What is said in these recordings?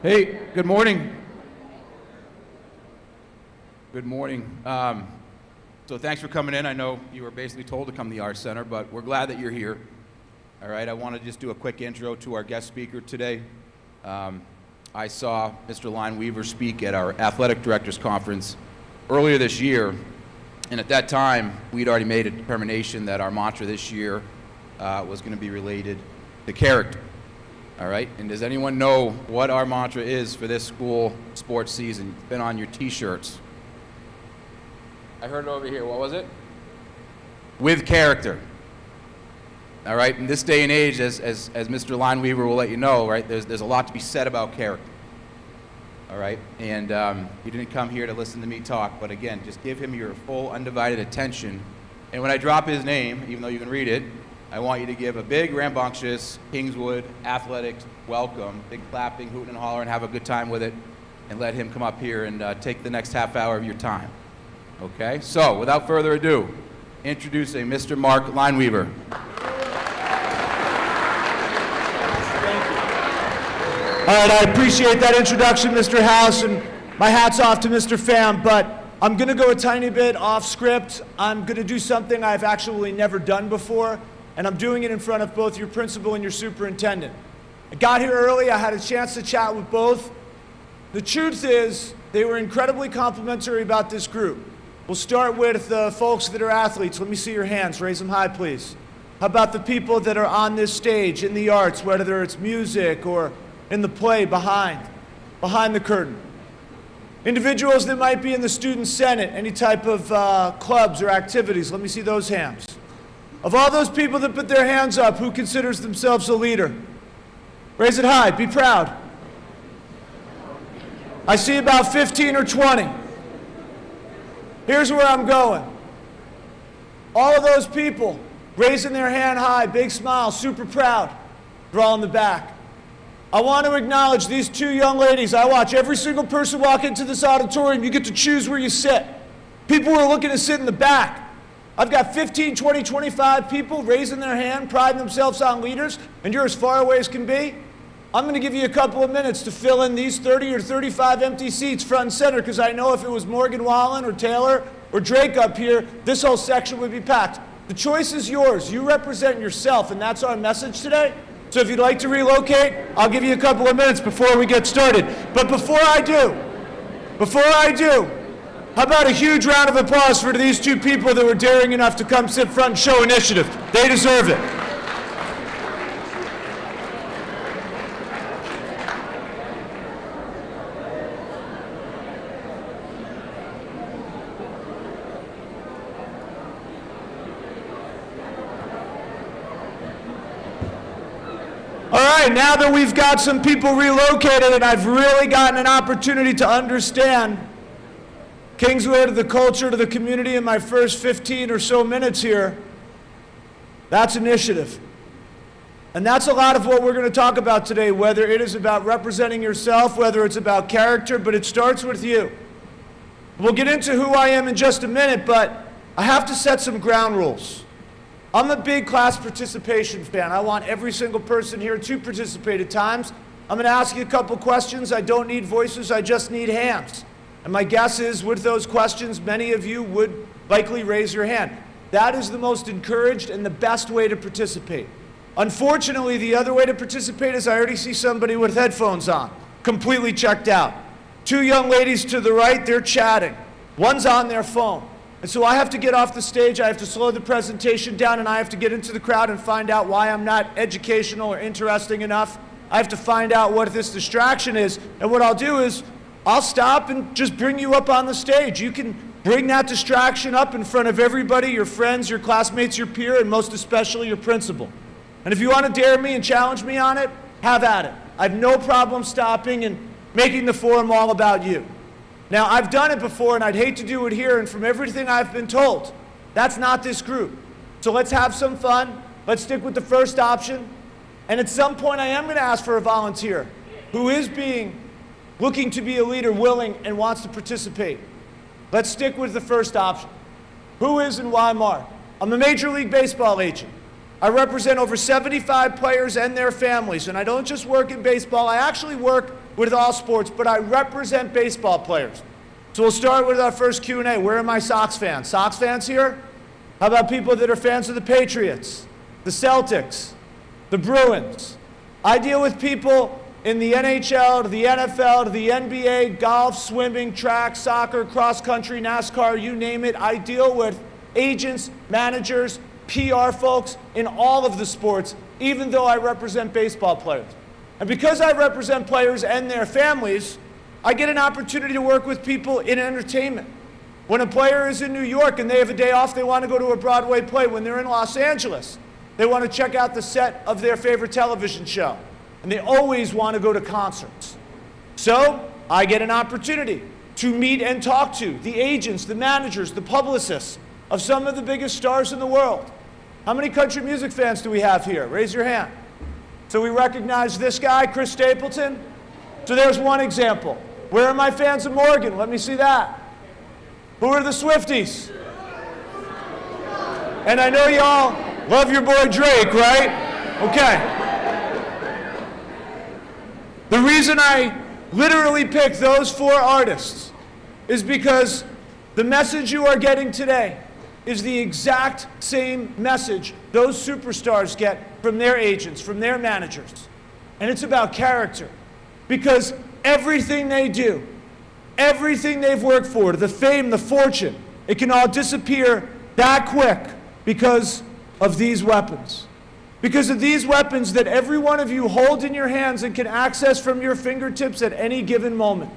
Hey, good morning. Good morning. So thanks for coming in. I know you were basically told to come to the Arts Center, but we're glad that you're here. All right, I want to just do a quick intro to our guest speaker today. I saw Mr. Leinweaver speak at our athletic directors conference earlier this year, and at that time, we'd already made a determination that our mantra this year was going to be related to character. All right, and does anyone know what our mantra is for this school sports season? It's been on your t-shirts. I heard it over here. What was it? With character. All right, in this day and age, as Mr. Leinweaver will let you know, right, there's a lot to be said about character. All right, and you didn't come here to listen to me talk, but again, just give him your full undivided attention. And when I drop his name, even though you can read it, I want you to give a big, rambunctious Kingswood athletics welcome, big clapping, hooting and hollering, have a good time with it, and let him come up here and take the next half hour of your time. Okay? So, without further ado, introducing Mr. Mark Leinweaver. Thank you. All right, I appreciate that introduction, Mr. House, and my hat's off to Mr. Pham, but I'm going to go a tiny bit off script. I'm going to do something I've actually never done before, and I'm doing it in front of both your principal and your superintendent. I got here early. I had a chance to chat with both. The truth is, they were incredibly complimentary about this group. We'll start with the folks that are athletes. Let me see your hands. Raise them high, please. How about the people that are on this stage in the arts, whether it's music or in the play behind the curtain? Individuals that might be in the student senate, any type of clubs or activities. Let me see those hands. Of all those people that put their hands up, who considers themselves a leader? Raise it high, be proud. I see about 15 or 20. Here's where I'm going. All of those people raising their hand high, big smile, super proud. They're all in the back. I want to acknowledge these two young ladies. I watch every single person walk into this auditorium. You get to choose where you sit. People are looking to sit in the back. I've got 15, 20, 25 people raising their hand, priding themselves on leaders, and you're as far away as can be. I'm going to give you a couple of minutes to fill in these 30 or 35 empty seats front and center, because I know if it was Morgan Wallen or Taylor or Drake up here, this whole section would be packed. The choice is yours. You represent yourself, and that's our message today. So if you'd like to relocate, I'll give you a couple of minutes before we get started. But before I do, how about a huge round of applause for these two people that were daring enough to come sit front and show initiative. They deserve it. All right, now that we've got some people relocated and I've really gotten an opportunity to understand Kingswood, the culture, to the community in my first 15 or so minutes here, that's initiative. And that's a lot of what we're going to talk about today, whether it is about representing yourself, whether it's about character, but it starts with you. We'll get into who I am in just a minute, but I have to set some ground rules. I'm a big class participation fan. I want every single person here to participate at times. I'm going to ask you a couple questions. I don't need voices, I just need hands. And my guess is with those questions, many of you would likely raise your hand. That is the most encouraged and the best way to participate. Unfortunately, the other way to participate is I already see somebody with headphones on, completely checked out. Two young ladies to the right, they're chatting. One's on their phone. And so I have to get off the stage, I have to slow the presentation down, and I have to get into the crowd and find out why I'm not educational or interesting enough. I have to find out what this distraction is. And what I'll do is I'll stop and just bring you up on the stage. You can bring that distraction up in front of everybody, your friends, your classmates, your peer, and most especially your principal. And if you want to dare me and challenge me on it, have at it. I have no problem stopping and making the forum all about you. Now, I've done it before, and I'd hate to do it here, and from everything I've been told, that's not this group. So let's have some fun. Let's stick with the first option. And at some point, I am going to ask for a volunteer who is looking to be a leader, willing, and wants to participate. Let's stick with the first option. Who is and why Mark? I'm a Major League Baseball agent. I represent over 75 players and their families, and I don't just work in baseball, I actually work with all sports, but I represent baseball players. So we'll start with our first Q&A. Where are my Sox fans? Sox fans here? How about people that are fans of the Patriots, the Celtics, the Bruins? I deal with people in the NHL, to the NFL, to the NBA, golf, swimming, track, soccer, cross country, NASCAR, you name it. I deal with agents, managers, PR folks in all of the sports, even though I represent baseball players. And because I represent players and their families, I get an opportunity to work with people in entertainment. When a player is in New York and they have a day off, they want to go to a Broadway play. When they're in Los Angeles, they want to check out the set of their favorite television show. And they always want to go to concerts. So I get an opportunity to meet and talk to the agents, the managers, the publicists of some of the biggest stars in the world. How many country music fans do we have here? Raise your hand. So we recognize this guy, Chris Stapleton. So there's one example. Where are my fans of Morgan? Let me see that. Who are the Swifties? And I know y'all love your boy Drake, right? Okay. The reason I literally picked those 4 artists is because the message you are getting today is the exact same message those superstars get from their agents, from their managers. And it's about character. Because everything they do, everything they've worked for, the fame, the fortune, it can all disappear that quick because of these weapons. Because of these weapons that every one of you hold in your hands and can access from your fingertips at any given moment.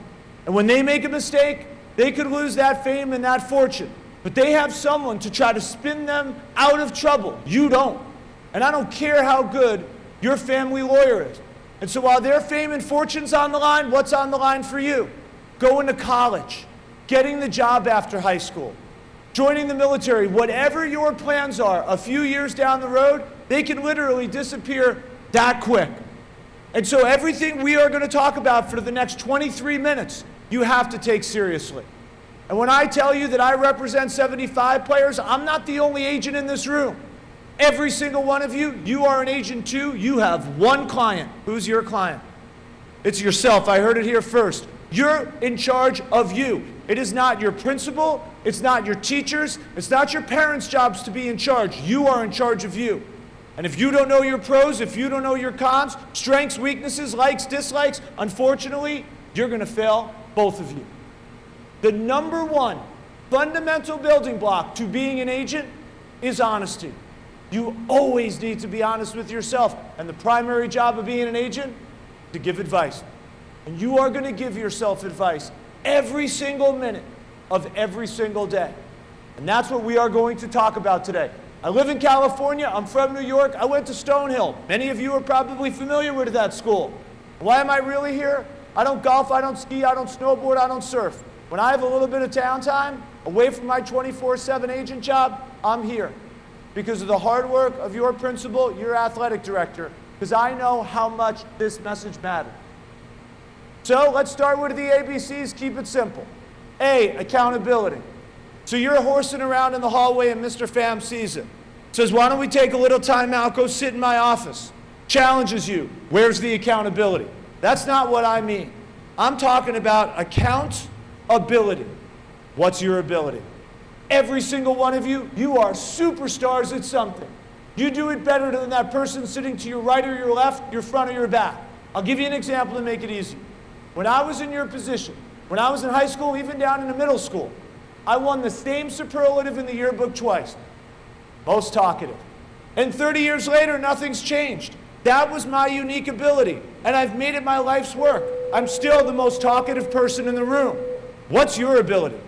And when they make a mistake, they could lose that fame and that fortune. But they have someone to try to spin them out of trouble. You don't. And I don't care how good your family lawyer is. And so while their fame and fortune's on the line, what's on the line for you? Going to college, getting the job after high school, joining the military, whatever your plans are, a few years down the road, they can literally disappear that quick. And so everything we are going to talk about for the next 23 minutes, you have to take seriously. And when I tell you that I represent 75 players, I'm not the only agent in this room. Every single one of you, you are an agent too. You have one client. Who's your client? It's yourself. I heard it here first. You're in charge of you. It is not your principal. It's not your teachers. It's not your parents' jobs to be in charge. You are in charge of you. And if you don't know your pros, if you don't know your cons, strengths, weaknesses, likes, dislikes, unfortunately, you're going to fail, both of you. The number one fundamental building block to being an agent is honesty. You always need to be honest with yourself. And the primary job of being an agent is to give advice. And you are going to give yourself advice every single minute of every single day. And that's what we are going to talk about today. I live in California. I'm from New York. I went to Stonehill. Many of you are probably familiar with that school. Why am I really here? I don't golf, I don't ski, I don't snowboard, I don't surf. When I have a little bit of town time, away from my 24/7 agent job, I'm here. Because of the hard work of your principal, your athletic director, because I know how much this message matters. So let's start with the ABCs, keep it simple. A, accountability. So you're horsing around in the hallway and Mr. Pham sees it. Says, why don't we take a little time out, go sit in my office. Challenges you. Where's the accountability? That's not what I mean. I'm talking about accountability. What's your ability? Every single one of you, you are superstars at something. You do it better than that person sitting to your right or your left, your front or your back. I'll give you an example to make it easy. When I was in your position, when I was in high school, even down in the middle school, I won the same superlative in the yearbook twice. Most talkative. And 30 years later, nothing's changed. That was my unique ability, and I've made it my life's work. I'm still the most talkative person in the room. What's your ability?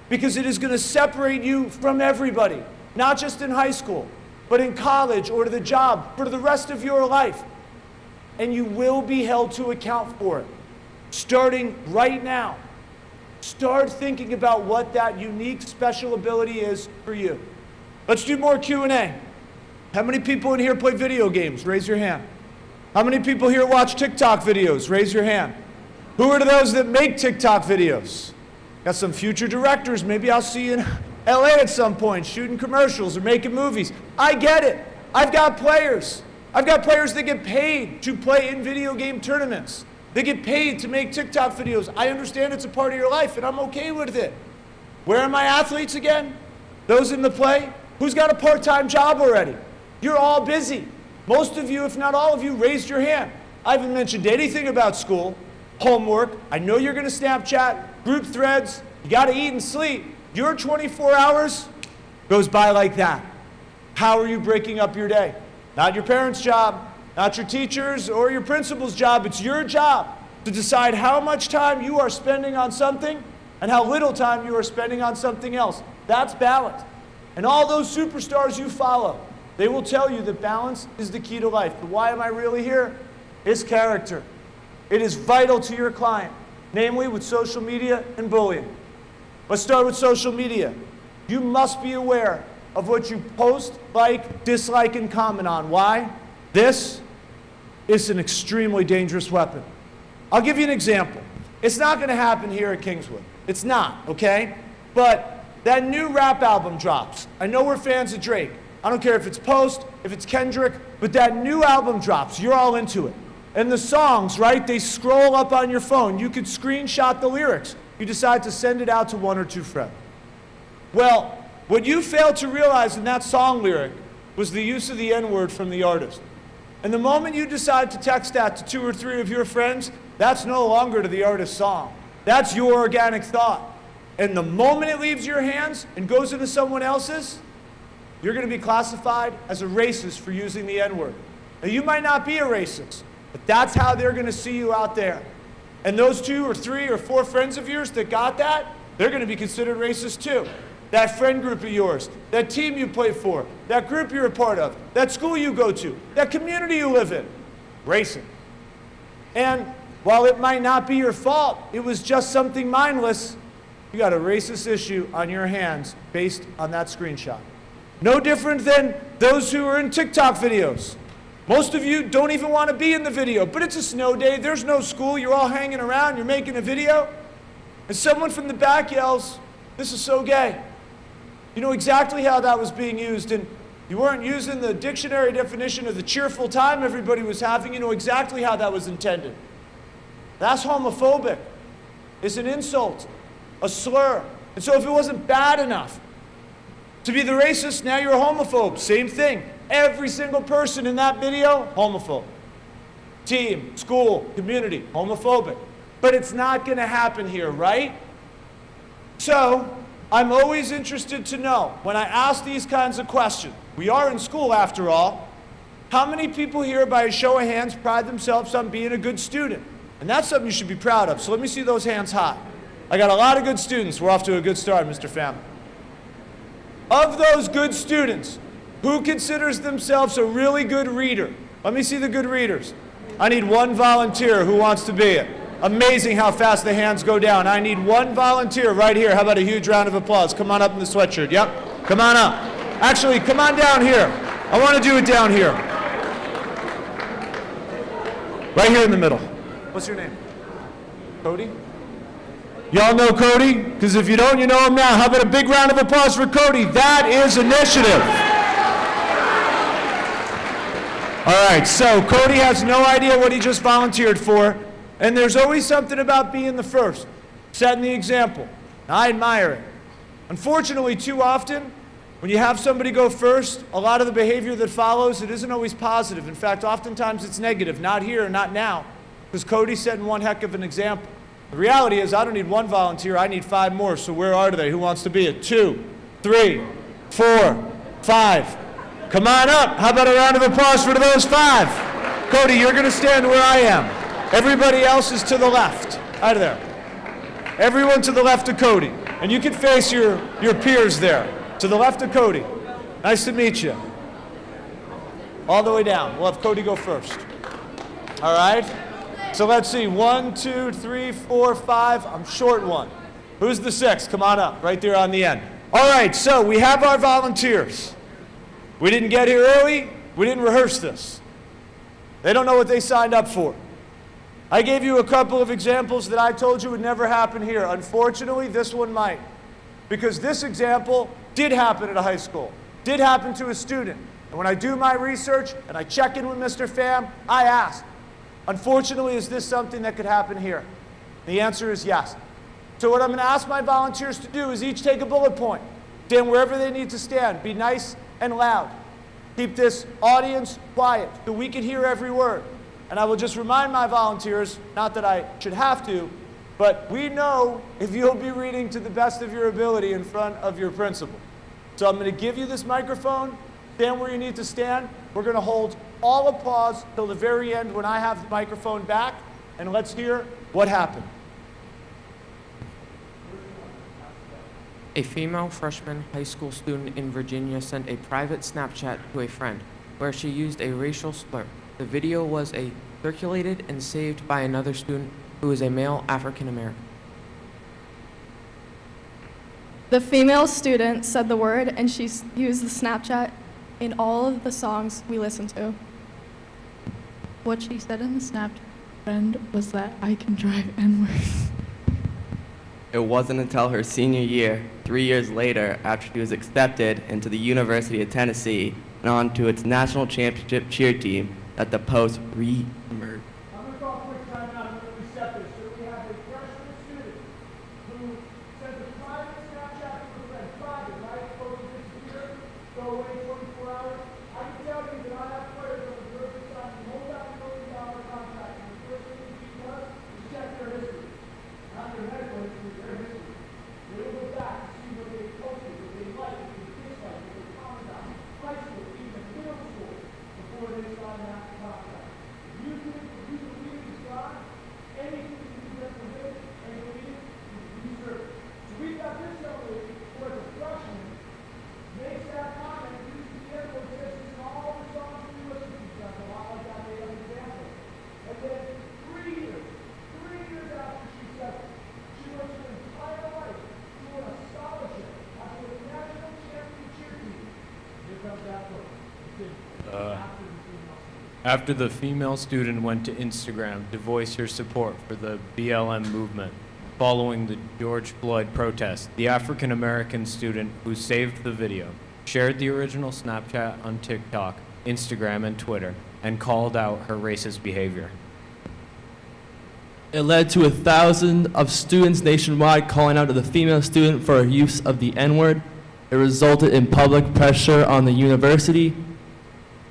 Because it is going to separate you from everybody, not just in high school, but in college or to the job for the rest of your life. And you will be held to account for it. Starting right now, start thinking about what that unique special ability is for you. Let's do more Q&A. How many people in here play video games? Raise your hand. How many people here watch TikTok videos? Raise your hand. Who are those that make TikTok videos? Got some future directors. Maybe I'll see you in LA at some point, shooting commercials or making movies. I get it. I've got players. I've got players that get paid to play in video game tournaments. They get paid to make TikTok videos. I understand it's a part of your life, and I'm okay with it. Where are my athletes again? Those in the play? Who's got a part-time job already? You're all busy. Most of you, if not all of you, raised your hand. I haven't mentioned anything about school, homework. I know you're going to Snapchat, group threads. You got to eat and sleep. Your 24 hours goes by like that. How are you breaking up your day? Not your parents' job, not your teacher's or your principal's job. It's your job to decide how much time you are spending on something and how little time you are spending on something else. That's balance. And all those superstars you follow, they will tell you that balance is the key to life. But why am I really here? It's character. It is vital to your client, namely with social media and bullying. Let's start with social media. You must be aware of what you post, like, dislike, and comment on. Why? This is an extremely dangerous weapon. I'll give you an example. It's not going to happen here at Kingswood. It's not, okay? But that new rap album drops. I know we're fans of Drake. I don't care if it's Post, if it's Kendrick, but that new album drops. You're all into it. And the songs, right, they scroll up on your phone. You could screenshot the lyrics. You decide to send it out to one or two friends. Well, what you failed to realize in that song lyric was the use of the N-word from the artist. And the moment you decide to text that to two or three of your friends, that's no longer to the artist's song. That's your organic thought. And the moment it leaves your hands and goes into someone else's, you're going to be classified as a racist for using the N-word. Now, you might not be a racist, but that's how they're going to see you out there. And those two or three or four friends of yours that got that, they're going to be considered racist too. That friend group of yours, that team you play for, that group you're a part of, that school you go to, that community you live in, racist. And while it might not be your fault, it was just something mindless, you got a racist issue on your hands based on that screenshot. No different than those who are in TikTok videos. Most of you don't even want to be in the video, but it's a snow day, there's no school, you're all hanging around, you're making a video, and someone from the back yells, "This is so gay." You know exactly how that was being used, and you weren't using the dictionary definition of the cheerful time everybody was having. You know exactly how that was intended. That's homophobic. It's an insult, a slur. And so if it wasn't bad enough to be the racist, now you're a homophobe. Same thing. Every single person in that video, homophobe. Team, school, community, homophobic. But it's not going to happen here, right? So I'm always interested to know, when I ask these kinds of questions, we are in school after all, how many people here by a show of hands pride themselves on being a good student? And that's something you should be proud of. So let me see those hands high. I got a lot of good students. We're off to a good start, Mr. Family. Of those good students, who considers themselves a really good reader? Let me see the good readers. I need one volunteer who wants to be it. Amazing how fast the hands go down. I need one volunteer right here. How about a huge round of applause? Come on up in the sweatshirt. Yep, come on up. Actually, come on down here. I want to do it down here. Right here in the middle. What's your name? Cody? Y'all know Cody? Because if you don't, you know him now. How about a big round of applause for Cody? That is initiative. All right, so Cody has no idea what he just volunteered for. And there's always something about being the first, setting the example. I admire it. Unfortunately, too often, when you have somebody go first, a lot of the behavior that follows, it isn't always positive. In fact, oftentimes it's negative. Not here, not now, because Cody's setting one heck of an example. The reality is I don't need one volunteer, I need 5 more. So where are they? Who wants to be it? 2, 3, 4, 5. Come on up. How about a round of applause for those 5? Cody, you're going to stand where I am. Everybody else is to the left. Out of there. Everyone to the left of Cody. And you can face your peers there. To the left of Cody. Nice to meet you. All the way down. We'll have Cody go first. All right? So let's see. 1, 2, 3, 4, 5. I'm short one. Who's the 6th? Come on up. Right there on the end. All right. So we have our volunteers. We didn't get here early. We didn't rehearse this. They don't know what they signed up for. I gave you a couple of examples that I told you would never happen here. Unfortunately, this one might. Because this example did happen at a high school, did happen to a student. And when I do my research and I check in with Mr. Pham, I ask, Unfortunately, is this something that could happen here? The answer is yes. So what I'm going to ask my volunteers to do is each take a bullet point. Stand wherever they need to stand. Be nice and loud. Keep this audience quiet so we can hear every word. And I will just remind my volunteers, not that I should have to, but we know if you'll be reading to the best of your ability in front of your principal. So I'm going to give you this microphone. Stand where you need to stand. We're going to hold all applause till the very end when I have the microphone back. And let's hear what happened. A female freshman high school student in Virginia sent a private Snapchat to a friend where she used a racial slur. The video was circulated and saved by another student who is a male African American. The female student said the word and she used the Snapchat in all of the songs we listen to. What she said in the Snap friend was that I can drive N-words. It wasn't until her senior year, 3 years later, after she was accepted into the University of Tennessee and onto its national championship cheer team, that the post re-emerged. I'm going to call a quick timeout and we set this. So we have a freshman student who sent a private Snapchat to a friend. Private, right? Supposed to disappear, go away 24 hours. I can tell you that I have players on the verge of signing multi-million-dollar contracts. And the first thing he does is check their history. Not their medical history, their history. They will go back to see what they posted, what they liked, what they disliked, what they commented on. High school, even middle school, before they sign that contract. If you believe he's gone, anything you can get from him and believe it, you deserve it. So we've got this young lady who is a freshman, makes that comment, uses the N-word, says it's in all the songs we listen to. That's a lot like that made an example. And then 3 years after she said it, she works her entire life doing a scholarship after a national champion cheer team. Here comes that book. After the female student went to Instagram to voice her support for the BLM movement following the George Floyd protest, the African American student who saved the video shared the original Snapchat on TikTok, Instagram, and Twitter and called out her racist behavior. It led to 1,000 of students nationwide calling out to the female student for her use of the N-word. It resulted in public pressure on the university.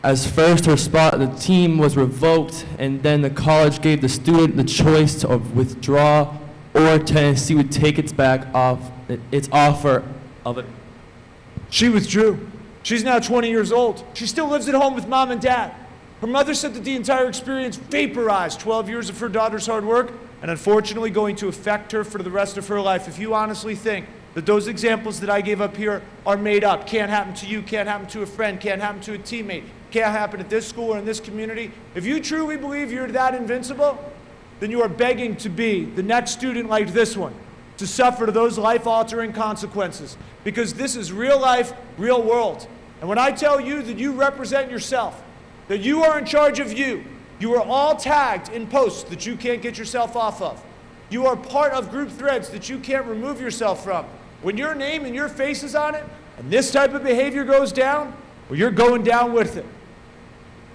As first, her spot on the team was revoked, and then the college gave the student the choice to withdraw, or Tennessee would take its offer of it. She withdrew. She's now 20 years old. She still lives at home with mom and dad. Her mother said that the entire experience vaporized 12 years of her daughter's hard work and unfortunately going to affect her for the rest of her life. If you honestly think that those examples that I gave up here are made up, can't happen to you, can't happen to a friend, can't happen to a teammate, can't happen at this school or in this community, if you truly believe you're that invincible, then you are begging to be the next student like this one, to suffer those life-altering consequences. Because this is real life, real world. And when I tell you that you represent yourself, that you are in charge of you, you are all tagged in posts that you can't get yourself off of. You are part of group threads that you can't remove yourself from. When your name and your face is on it, and this type of behavior goes down, well, you're going down with it.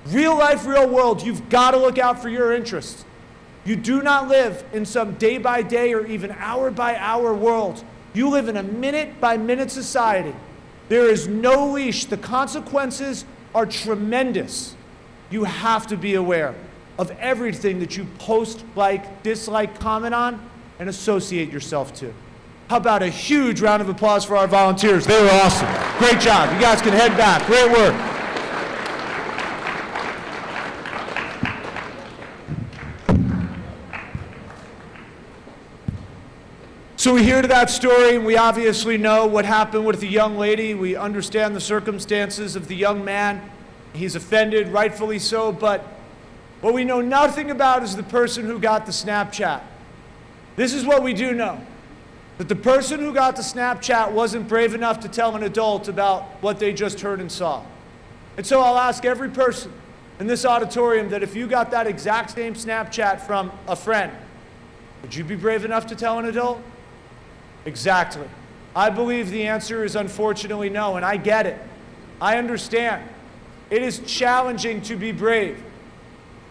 Real life, real world, you've got to look out for your interests. You do not live in some day-by-day or even hour-by-hour world. You live in a minute-by-minute society. There is no leash. The consequences are tremendous. You have to be aware of everything that you post, like, dislike, comment on, and associate yourself to. How about a huge round of applause for our volunteers? They were awesome. Great job. You guys can head back. Great work. So we hear to that story, and we obviously know what happened with the young lady. We understand the circumstances of the young man. He's offended, rightfully so, but what we know nothing about is the person who got the Snapchat. This is what we do know, that the person who got the Snapchat wasn't brave enough to tell an adult about what they just heard and saw. And so I'll ask every person in this auditorium that if you got that exact same Snapchat from a friend, would you be brave enough to tell an adult? Exactly. I believe the answer is unfortunately no, and I get it. I understand. It is challenging to be brave.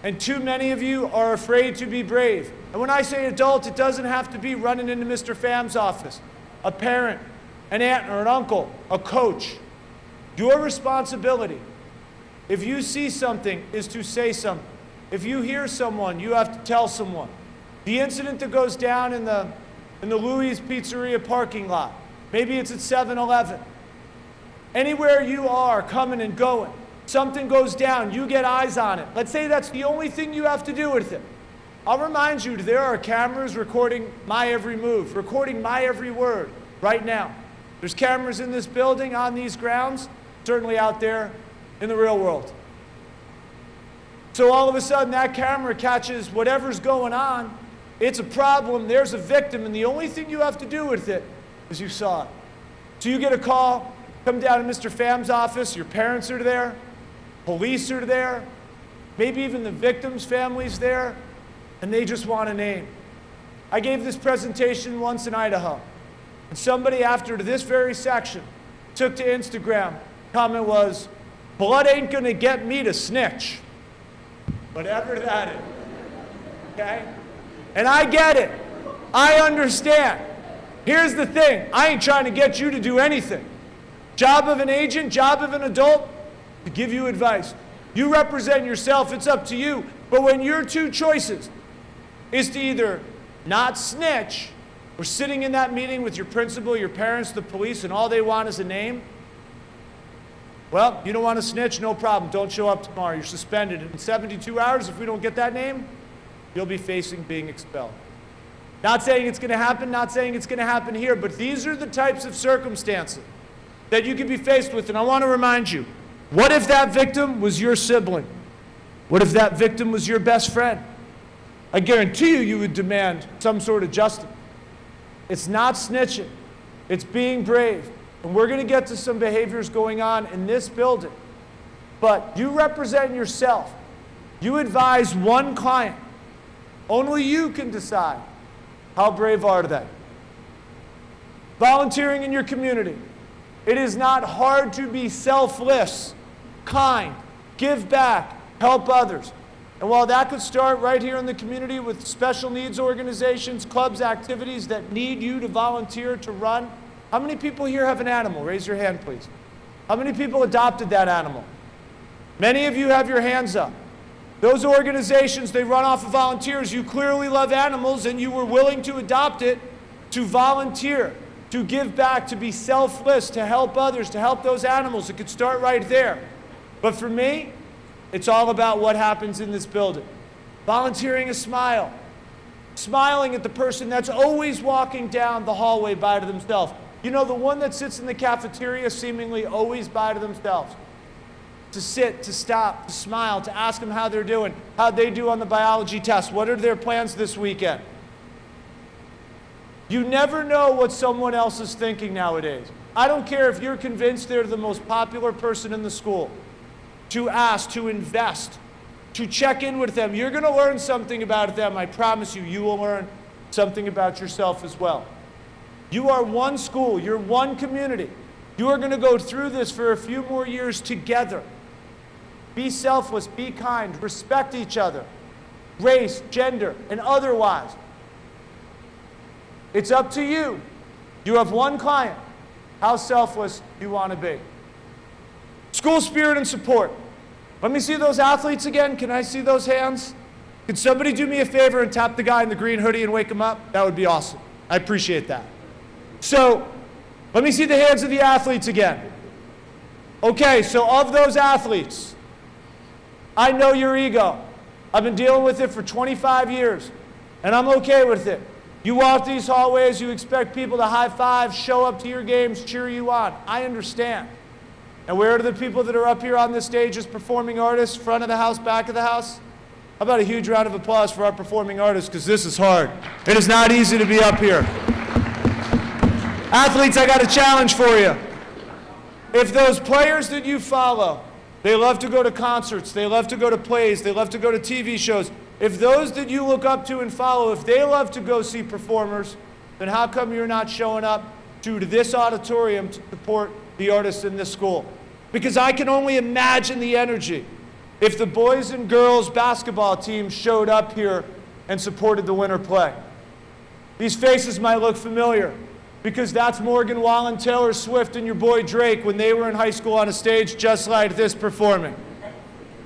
And too many of you are afraid to be brave. And when I say adult, it doesn't have to be running into Mr. Pham's office, a parent, an aunt or an uncle, a coach. Your responsibility, if you see something, is to say something. If you hear someone, you have to tell someone. The incident that goes down in the Louis Pizzeria parking lot, maybe it's at 7-Eleven. Anywhere you are coming and going, something goes down, you get eyes on it. Let's say that's the only thing you have to do with it. I'll remind you, there are cameras recording my every move, recording my every word right now. There's cameras in this building, on these grounds, certainly out there in the real world. So all of a sudden that camera catches whatever's going on. It's a problem, there's a victim, and the only thing you have to do with it is you saw it. So you get a call, come down to Mr. Pham's office, your parents are there, police are there, maybe even the victim's family's there, and they just want a name. I gave this presentation once in Idaho, and somebody after this very section took to Instagram. Comment was, "Blood ain't gonna get me to snitch." Whatever that is, okay? And I get it, I understand. Here's the thing, I ain't trying to get you to do anything. Job of an agent, job of an adult, to give you advice. You represent yourself, it's up to you. But when your two choices is to either not snitch or sitting in that meeting with your principal, your parents, the police, and all they want is a name, well, you don't want to snitch, no problem. Don't show up tomorrow, you're suspended. And in 72 hours, if we don't get that name, you'll be facing being expelled. Not saying it's going to happen, not saying it's going to happen here, but these are the types of circumstances that you could be faced with. And I want to remind you, what if that victim was your sibling? What if that victim was your best friend? I guarantee you, you would demand some sort of justice. It's not snitching, it's being brave. And we're going to get to some behaviors going on in this building. But you represent yourself. You advise one client. Only you can decide. How brave are they? Volunteering in your community. It is not hard to be selfless, kind, give back, help others. And while that could start right here in the community with special needs organizations, clubs, activities that need you to volunteer to run, how many people here have an animal? Raise your hand, please. How many people adopted that animal? Many of you have your hands up. Those organizations, they run off of volunteers. You clearly love animals and you were willing to adopt it, to volunteer, to give back, to be selfless, to help others, to help those animals. It could start right there. But for me, it's all about what happens in this building. Volunteering a smile. Smiling at the person that's always walking down the hallway by to themselves. You know, the one that sits in the cafeteria seemingly always by to themselves. To sit, to stop, to smile, to ask them how they're doing, how they do on the biology test, what are their plans this weekend. You never know what someone else is thinking nowadays. I don't care if you're convinced they're the most popular person in the school. To ask, to invest, to check in with them. You're going to learn something about them. I promise you, you will learn something about yourself as well. You are one school, you're one community. You are going to go through this for a few more years together. Be selfless, be kind, respect each other, race, gender, and otherwise. It's up to you. You have one client. How selfless do you want to be? School spirit and support. Let me see those athletes again. Can I see those hands? Can somebody do me a favor and tap the guy in the green hoodie and wake him up? That would be awesome. I appreciate that. So, let me see the hands of the athletes again. Okay, so of those athletes, I know your ego. I've been dealing with it for 25 years, and I'm okay with it. You walk these hallways, you expect people to high five, show up to your games, cheer you on. I understand. And where are the people that are up here on this stage as performing artists, front of the house, back of the house? How about a huge round of applause for our performing artists, because this is hard. It is not easy to be up here. Athletes, I got a challenge for you. If those players that you follow, they love to go to concerts, they love to go to plays, they love to go to TV shows, if those that you look up to and follow, if they love to go see performers, then how come you're not showing up to this auditorium to support the artists in this school? Because I can only imagine the energy if the boys and girls basketball teams showed up here and supported the winter play. These faces might look familiar because that's Morgan Wallen, Taylor Swift, and your boy Drake when they were in high school on a stage just like this performing.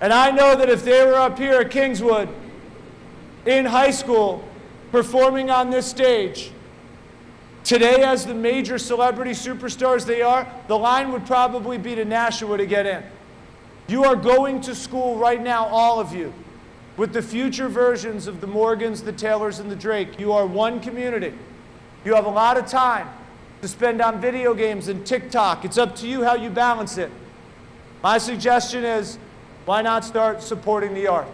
And I know that if they were up here at Kingswood in high school performing on this stage, today as the major celebrity superstars they are, the line would probably be to Nashua to get in. You are going to school right now, all of you, with the future versions of the Morgans, the Taylors, and the Drake. You are one community. You have a lot of time to spend on video games and TikTok. It's up to you how you balance it. My suggestion is, why not start supporting the art?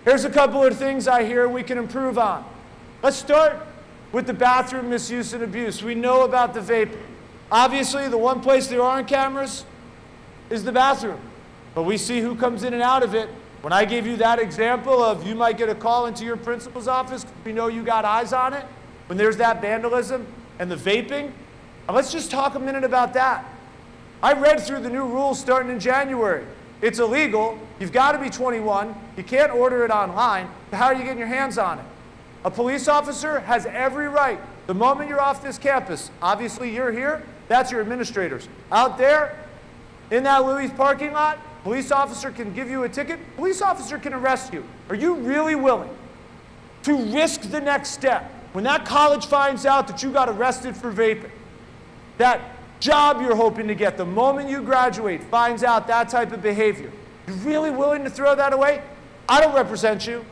Here's a couple of things I hear we can improve on. Let's start with the bathroom misuse and abuse. We know about the vaping. Obviously, the one place there aren't cameras is the bathroom. But we see who comes in and out of it. When I gave you that example of you might get a call into your principal's office, we know you got eyes on it. When there's that vandalism and the vaping, let's just talk a minute about that. I read through the new rules starting in January. It's illegal. You've got to be 21. You can't order it online. How are you getting your hands on it? A police officer has every right. The moment you're off this campus, obviously you're here, that's your administrators. Out there, in that Louis parking lot, police officer can give you a ticket. Police officer can arrest you. Are you really willing to risk the next step? When that college finds out that you got arrested for vaping, that job you're hoping to get, the moment you graduate, finds out that type of behavior, you're really willing to throw that away? I don't represent you.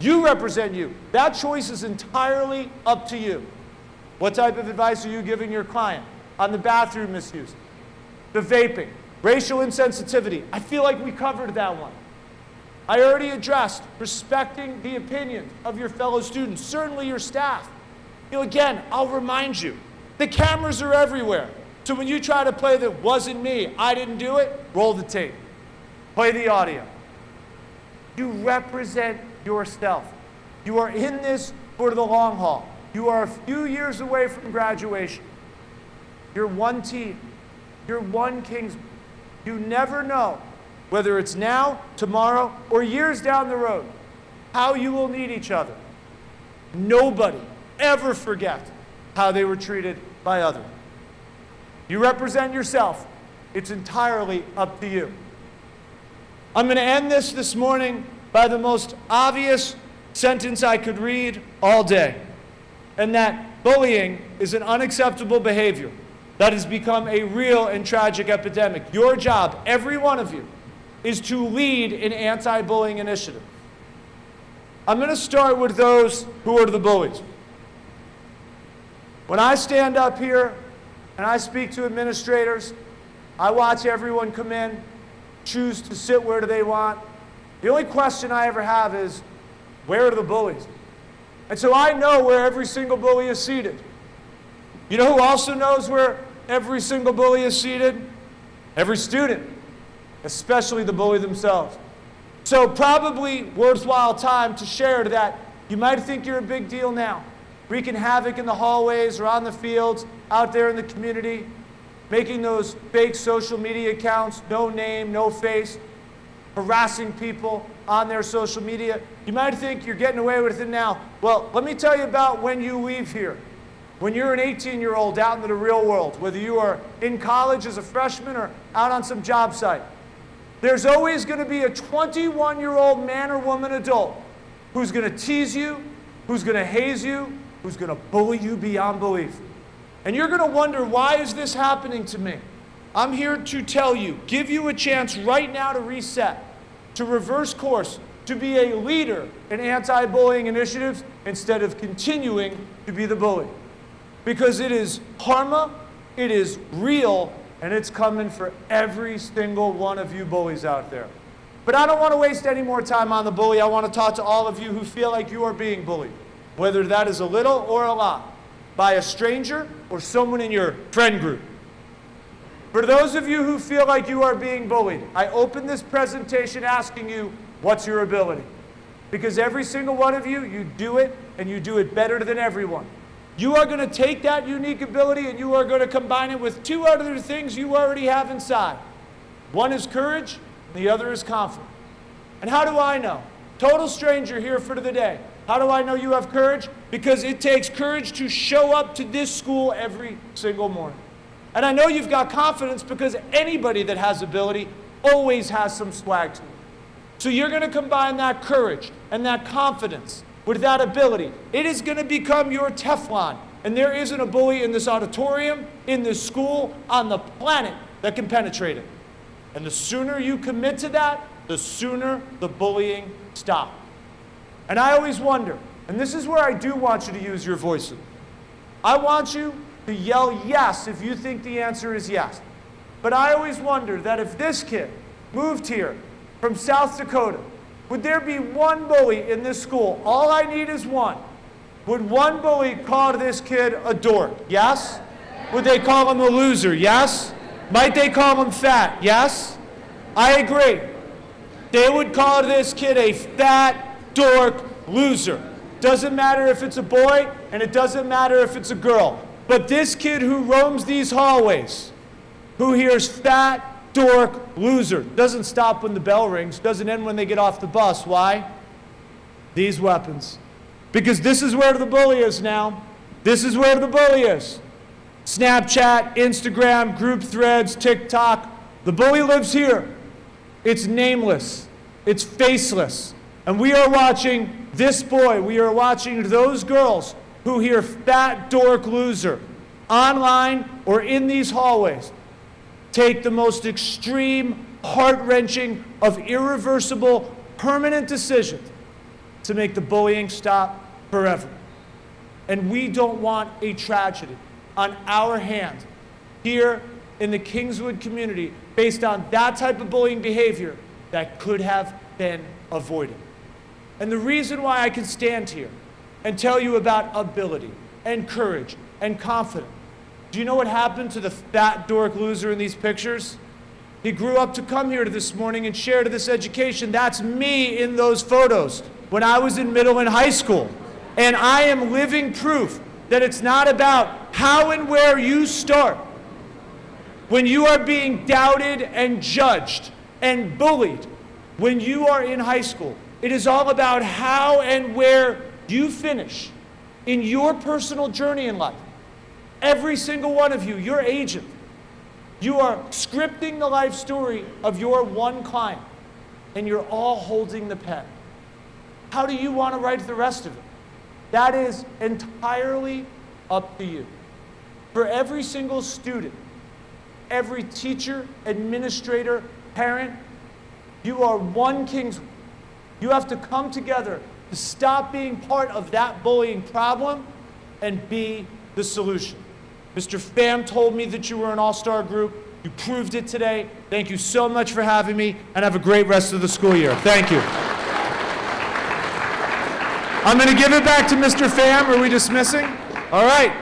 You represent you. That choice is entirely up to you. What type of advice are you giving your client on the bathroom misuse, the vaping, racial insensitivity? I feel like we covered that one. I already addressed respecting the opinions of your fellow students, certainly your staff. Again, I'll remind you, the cameras are everywhere. So when you try to play that wasn't me, I didn't do it, roll the tape. Play the audio. You represent yourself. You are in this for the long haul. You are a few years away from graduation. You're one team. You're one Kingswood. You never know, whether it's now, tomorrow, or years down the road, how you will need each other. Nobody ever forget how they were treated by others. You represent yourself. It's entirely up to you. I'm going to end this morning by the most obvious sentence I could read all day, and that bullying is an unacceptable behavior that has become a real and tragic epidemic. Your job, every one of you, is to lead an anti-bullying initiative. I'm going to start with those who are the bullies. When I stand up here and I speak to administrators, I watch everyone come in, choose to sit where do they want. The only question I ever have is, where are the bullies? And so I know where every single bully is seated. You know who also knows where every single bully is seated? Every student, especially the bully themselves. So probably worthwhile time to share that you might think you're a big deal now, wreaking havoc in the hallways or on the fields, out there in the community, making those fake social media accounts, no name, no face, harassing people on their social media. You might think you're getting away with it now. Well, let me tell you about when you leave here. When you're an 18-year-old out into the real world, whether you are in college as a freshman or out on some job site, there's always going to be a 21-year-old man or woman adult who's going to tease you, who's going to haze you, who's going to bully you beyond belief. And you're going to wonder, why is this happening to me? I'm here to tell you, give you a chance right now to reset, to reverse course, to be a leader in anti-bullying initiatives instead of continuing to be the bully. Because it is karma, it is real, and it's coming for every single one of you bullies out there. But I don't want to waste any more time on the bully. I want to talk to all of you who feel like you are being bullied, whether that is a little or a lot, by a stranger or someone in your friend group. For those of you who feel like you are being bullied, I open this presentation asking you, what's your ability? Because every single one of you, you do it, and you do it better than everyone. You are going to take that unique ability and you are going to combine it with two other things you already have inside. One is courage, and the other is confidence. And how do I know? Total stranger here for the day. How do I know you have courage? Because it takes courage to show up to this school every single morning. And I know you've got confidence because anybody that has ability always has some swag to it. So you're going to combine that courage and that confidence with that ability. It is going to become your Teflon. And there isn't a bully in this auditorium, in this school, on the planet that can penetrate it. And the sooner you commit to that, the sooner the bullying stops. And I always wonder, and this is where I do want you to use your voices. I want you to yell yes if you think the answer is yes. But I always wonder that if this kid moved here from South Dakota, would there be one bully in this school? All I need is one. Would one bully call this kid a dork? Yes? Would they call him a loser? Yes? Might they call him fat? Yes? I agree. They would call this kid a fat, dork, loser. Doesn't matter if it's a boy, and it doesn't matter if it's a girl. But this kid who roams these hallways, who hears fat, dork, loser, doesn't stop when the bell rings, doesn't end when they get off the bus. Why? These weapons. Because this is where the bully is now. This is where the bully is. Snapchat, Instagram, group threads, TikTok. The bully lives here. It's nameless. It's faceless. And we are watching this boy, we are watching those girls who hear fat, dork, loser online or in these hallways take the most extreme, heart-wrenching, of irreversible, permanent decisions to make the bullying stop forever. And we don't want a tragedy on our hands here in the Kingswood community based on that type of bullying behavior that could have been avoided. And the reason why I can stand here and tell you about ability and courage and confidence, do you know what happened to the fat dork loser in these pictures? He grew up to come here to this morning and share to this education. That's me in those photos when I was in middle and high school. And I am living proof that it's not about how and where you start. When you are being doubted and judged and bullied when you are in high school, it is all about how and where you finish in your personal journey in life. Every single one of you, your agent, you are scripting the life story of your one client, and you're all holding the pen. How do you want to write the rest of it? That is entirely up to you. For every single student, every teacher, administrator, parent, you are one Kingswood. You have to come together to stop being part of that bullying problem and be the solution. Mr. Pham told me that you were an all-star group. You proved it today. Thank you so much for having me, and have a great rest of the school year. Thank you. I'm going to give it back to Mr. Pham. Are we dismissing? All right.